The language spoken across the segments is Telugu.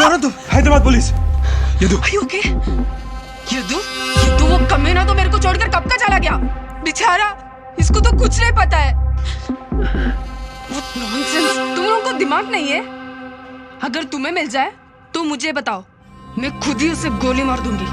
అనొద్దు, హైదరాబాద్ పోలీస్. यदु ओके? यदु वो कमीना तो मेरे को छोड़कर कब का चला गया बेचारा, इसको तो कुछ नहीं पता है. नॉनसेंस, तुम लोगों को दिमाग नहीं है? अगर तुम्हें मिल जाए तो मुझे बताओ, मैं खुद ही उसे गोली मार दूंगी.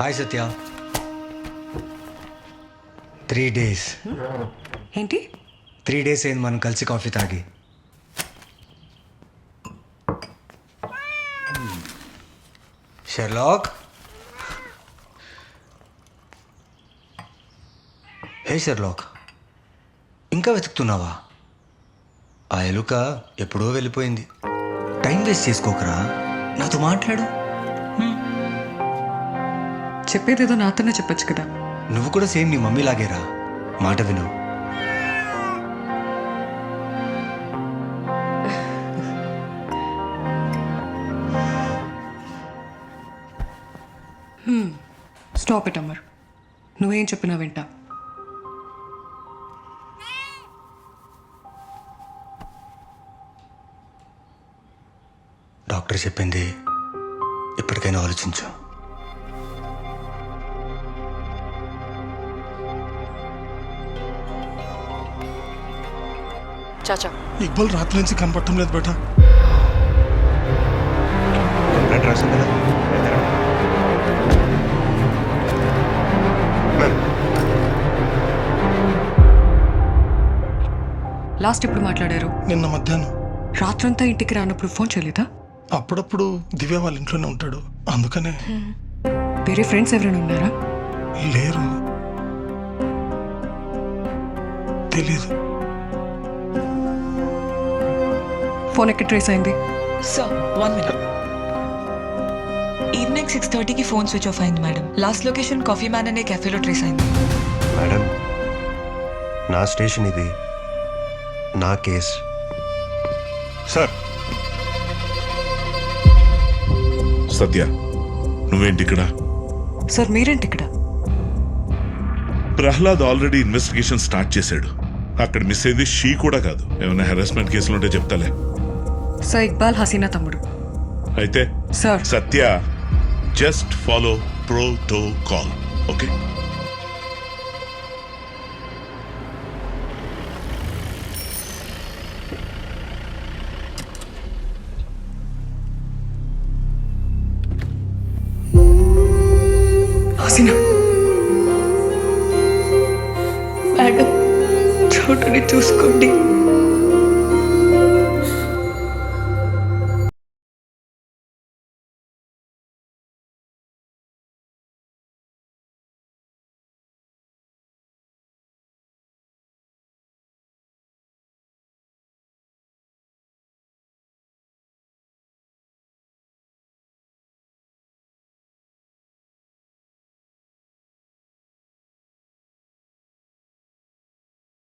హాయ్ సత్య. 3 days. ఏంటి 3 days అయింది మనం కలిసి కాఫీ తాగి. షెర్లాక్, హే షెర్లాక్, ఇంకా వెతుకుతున్నావా? ఆ ఎలుక ఎప్పుడో వెళ్ళిపోయింది. టైం వేస్ట్ చేసుకోకరా, నాతో మాట్లాడు. చెప్పేదేదో నాతోనే చెప్పొచ్చు కదా. నువ్వు కూడా సేమ్ నీ మమ్మీ లాగేరా, మాట విను. స్టాప్ ఇట్ అమర్, నువ్వేం చెప్పినా వింటా. డాక్టర్ చెప్పింది ఇప్పటికైనా ఆలోచించు. చాచా, ఇక్బాల్ రాత్రి నుంచి కనపడటం లేదు బేటా. లాస్ట్ ఎప్పుడు మాట్లాడారు? నిన్న మధ్యాహ్నం. రాత్రంతా ఇంటికి రానప్పుడు ఫోన్ చేయలేదా? అప్పుడప్పుడు దివ్య వాళ్ళ ఇంట్లోనే ఉంటాడు, అందుకనే. వేరే ఫ్రెండ్స్ ఎవరైనా ఉన్నారా? లేరు, తెలీదు. ఫోన్ ఎక్కడ ట్రేస్ అయింది? Sir 1 minute. ఈవినింగ్ 6:30కి ఫోన్ స్విచ్ ఆఫ్ అయింది madam. Last location coffee man అనే కెఫేలో ట్రేస్ అయింది. మేడం, నా స్టేషన్ ఇది, నా కేస్. సార్. సత్య, నువ్వేంటి ఇక్కడ? సార్ మీరేంటి ఇక్కడ? ప్రహ్లాద్ ఆల్రెడీ ఇన్వెస్టిగేషన్ స్టార్ట్ చేశాడు. అక్కడ మిస్ అయింది షీ కూడా కాదు. ఏమైనా హెరాస్మెంట్ కేసులు ఉంటే చెప్తాలే. సార్ ఇక్బాల్ హసీనా తమ్ముడు. అయితే sir Satya, just follow protocol, okay? Haseena madam, చోటుని చూసుకోండి.